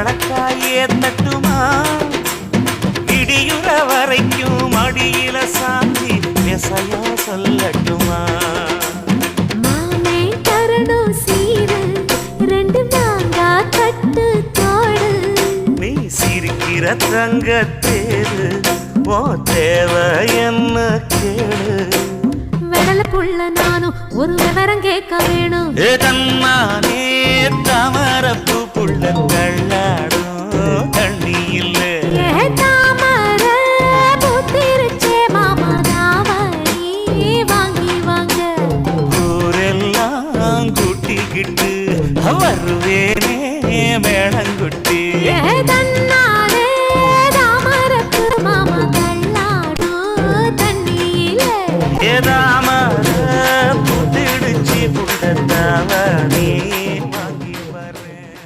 பழக்காயே தட்டுமா இடியுற வரைக்கும் அடியில சாந்தி விசையா சொல்லட்டுமா மாமே தரணும் சீரு ரெண்டு மாங்கா கட்டு தோடு நீ சிரிக்கிற தங்கத்தேரு ஓ தேவை என்ன கேளு வெடல புள்ள நானும் ஒரு விவரம் கேட்க வேணும் தன்னானே தாமரப்பூ புள்ள கள்ளாடும் தண்ணி இல்லை தாமர பூத்திருச்சே மாமா தாவணி வாங்கி வாங்க ஊரெல்லாம் கூட்டிக்கிட்டு வருவேனே மேளங்குட்டி தன்னாலே தாமரப்பு மாமா கள்ளாடும் தண்ணியில ஏதாமர புத்திடுச்சி புள்ள தாவணி